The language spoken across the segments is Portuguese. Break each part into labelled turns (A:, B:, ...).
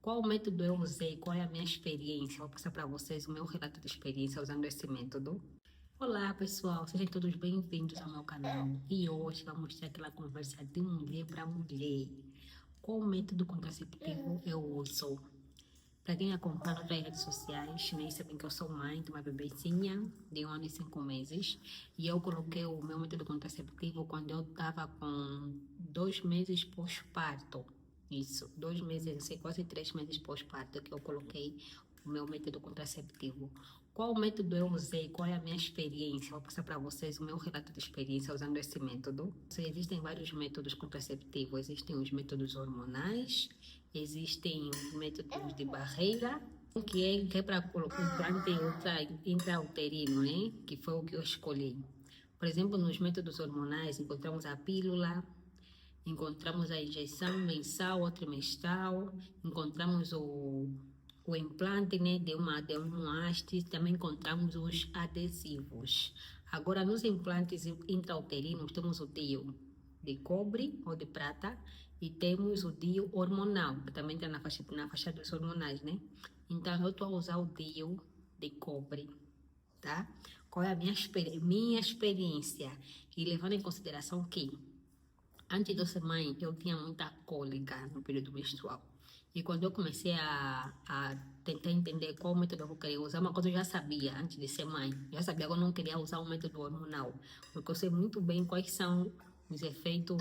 A: Qual método eu usei? Qual é a minha experiência? Vou passar para vocês o meu relato de experiência usando esse método. Olá, pessoal, sejam todos bem-vindos ao meu canal. E hoje vamos ter aquela conversa de mulher para mulher. Qual método contraceptivo eu uso? Para quem acompanha nas redes sociais, nem sabem que eu sou mãe de uma bebezinha de 1 ano e 5 meses. E eu coloquei o meu método contraceptivo quando eu estava com 2 meses pós-parto. Isso, 2 meses, assim, quase 3 meses pós-parto que eu coloquei o meu método contraceptivo. Qual método eu usei? Qual é a minha experiência? Vou passar para vocês o meu relato de experiência usando esse método. Existem vários métodos contraceptivos. Existem os métodos hormonais, existem os métodos de barreira, que é para colocar o implante intrauterino, né? Que foi o que eu escolhi. Por exemplo, nos métodos hormonais encontramos a pílula, encontramos a injeção mensal ou trimestral, encontramos o implante, né, de um haste, também encontramos os adesivos. Agora, nos implantes intrauterinos, temos o DIU de cobre ou de prata e temos o DIU hormonal, que também está na faixa dos hormonais, né? Então, eu estou a usar o DIU de cobre, tá? Qual é a minha experiência? E levando em consideração que antes de eu ser mãe, eu tinha muita cólica no período menstrual. E quando eu comecei a tentar entender qual método eu queria usar, uma coisa eu já sabia antes de ser mãe. Eu já sabia que eu não queria usar um método hormonal, porque eu sei muito bem quais são os efeitos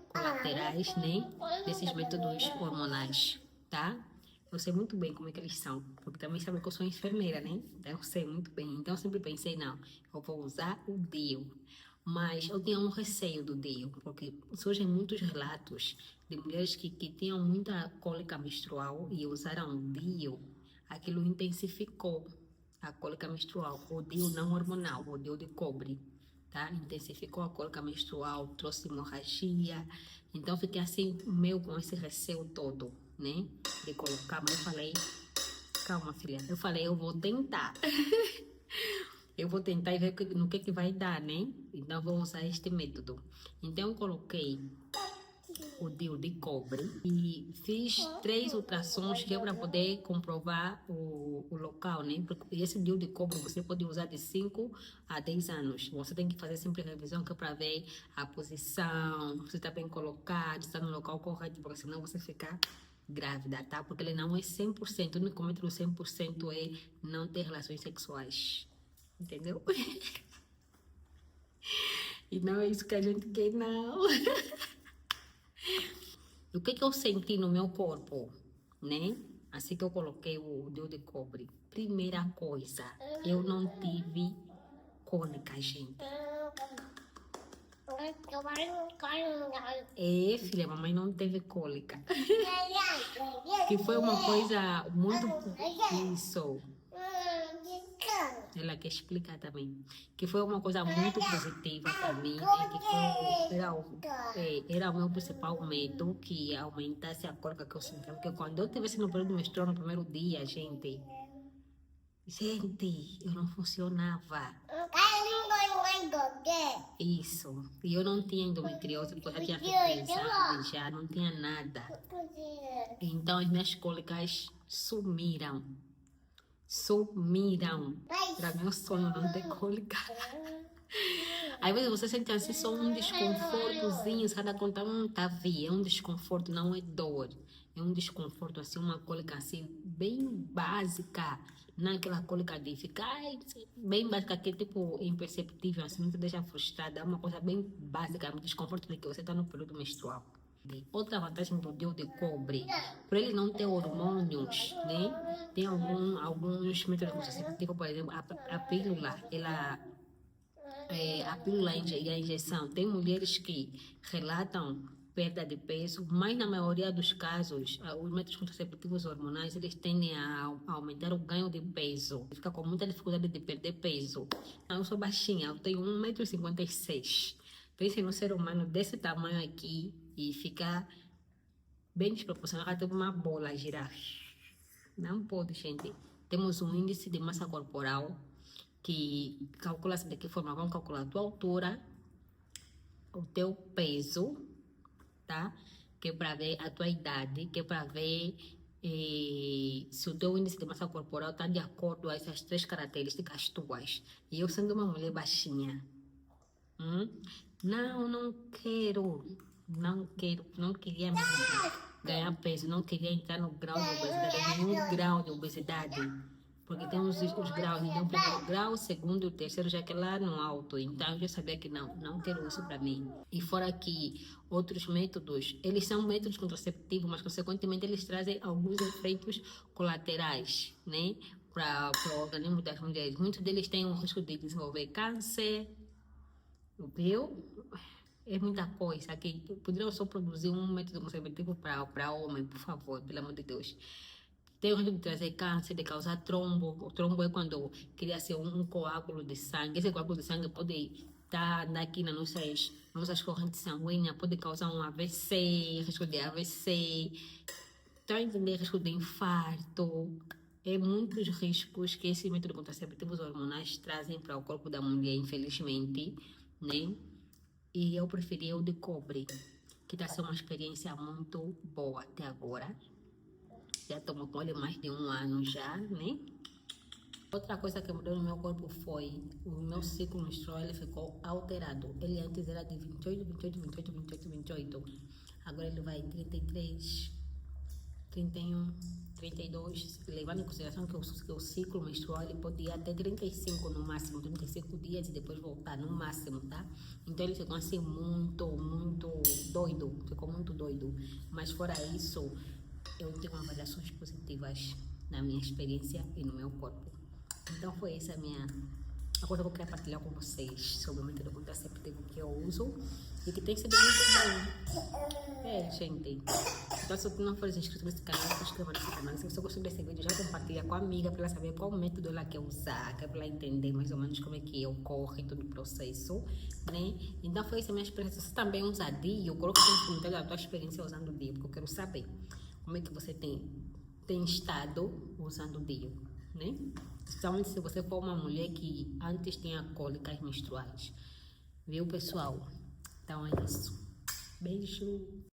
A: colaterais, né, desses métodos hormonais, tá? Eu sei muito bem como é que eles são, porque também sabe que eu sou enfermeira, né? Então eu sei muito bem. Então eu sempre pensei, não, eu vou usar o DIU. Mas eu tinha um receio do DIU, porque surgem muitos relatos de mulheres que tinham muita cólica menstrual e usaram o DIU. Aquilo intensificou a cólica menstrual, o DIU não hormonal, o DIU de cobre, tá? Intensificou a cólica menstrual, trouxe hemorragia. Então fiquei assim, meio com esse receio todo, né? De colocar, mas eu falei, calma, filha. Eu falei, eu vou tentar. Eu vou tentar e ver no que vai dar, né? Então, vou usar este método. Então, eu coloquei o DIU de cobre e fiz 3 ultrassons que é para poder comprovar o local, né? Porque esse DIU de cobre você pode usar de 5 a 10 anos. Você tem que fazer sempre revisão que é para ver a posição, se está bem colocado, se está no local correto, porque senão você fica grávida, tá? Porque ele não é 100%, o único método 100% é não ter relações sexuais. Entendeu? E não é isso que a gente quer, não. O que eu senti no meu corpo, né? Assim que eu coloquei o DIU de cobre. Primeira coisa, eu não tive cólica, gente. É, filha, mamãe não teve cólica. Que foi uma coisa muito... Isso. Ela quer explicar também. Que foi uma coisa muito positiva para mim. Era o meu principal medo, que aumentasse a cólica que eu sentia. Porque quando eu estivesse no período menstrual no primeiro dia, gente, eu não funcionava. Isso. E eu não tinha endometriose, porque eu já tinha feito exame, já não tinha nada. Então, as minhas cólicas sumiram. Era meu sonho não ter cólica. Às vezes você sente assim só um desconfortozinho, sabe? Conta, tá via, é um desconforto, não é dor. É um desconforto, assim, uma cólica assim, bem básica. Não é aquela cólica de ficar bem básica, que é tipo imperceptível, assim, não te deixa frustrada. É uma coisa bem básica, um desconforto de que você está no período menstrual. Outra vantagem do DIU de cobre, por ele não ter hormônios, né? Tem alguns métodos contraceptivos, por exemplo, a pílula, a pílula e a injeção. Tem mulheres que relatam perda de peso, mas na maioria dos casos, os métodos contraceptivos hormonais, eles tendem a aumentar o ganho de peso. Fica com muita dificuldade de perder peso. Eu sou baixinha, eu tenho 1,56 m. Pense no ser humano desse tamanho aqui e ficar bem desproporcional, até uma bola girar. Não pode, gente. Temos um índice de massa corporal que calcula-se de que forma? Vamos calcular a tua altura, o teu peso, tá? Que é para ver a tua idade, que é para ver se o teu índice de massa corporal está de acordo a essas 3 características tuas. E eu sendo uma mulher baixinha, não quero, não queria mesmo ganhar peso, não queria entrar no grau de obesidade, nenhum grau de obesidade. Porque tem os graus, então o primeiro grau, o segundo e o terceiro já que é lá no alto. Então eu já sabia que não quero isso para mim. E fora que outros métodos, eles são métodos contraceptivos, mas consequentemente eles trazem alguns efeitos colaterais, né? Para o organismo das mulheres. Muitos deles têm o risco de desenvolver câncer, viu? É muita coisa que poderiam só produzir um método contraceptivo para homem, por favor, pelo amor de Deus. Tem o risco de trazer câncer, de causar trombo. O trombo é quando cria ser um coágulo de sangue. Esse coágulo de sangue pode estar aqui nas nossas correntes sanguíneas, pode causar um AVC, risco de AVC, tá entendendo? Risco de infarto. É muitos riscos que esse método contraceptivos hormonais trazem para o corpo da mulher, infelizmente, né? E eu preferi o de cobre, que está sendo uma experiência muito boa até agora. Já tomo com ele mais de 1 ano já, né? Outra coisa que mudou no meu corpo foi o meu ciclo menstrual, ele ficou alterado. Ele antes era de 28, 28, 28, 28, 28. Agora ele vai 33, 31, 32, levando em consideração que o ciclo menstrual ele pode ir até 35 no máximo, 35 dias e depois voltar no máximo, tá? Então ele ficou assim muito doido, ficou muito doido. Mas fora isso, eu tenho avaliações positivas na minha experiência e no meu corpo. Então foi essa a coisa que eu queria partilhar com vocês sobre o método contraceptivo que eu uso e que tem sido muito bom. Gente. Então, se você não for inscrito nesse canal, se inscreva nesse canal. Se você gostou desse vídeo, já compartilha com a amiga para ela saber qual método ela quer usar, para ela entender mais ou menos como é que ocorre todo o processo, né? Então, foi essa a minha experiência. Se você também usa DIU, coloca nos comentários a tua experiência usando DIU, porque eu quero saber como é que você tem estado usando DIU, né? Principalmente se você for uma mulher que antes tinha cólicas menstruais. Viu, pessoal? Então é isso. Beijo!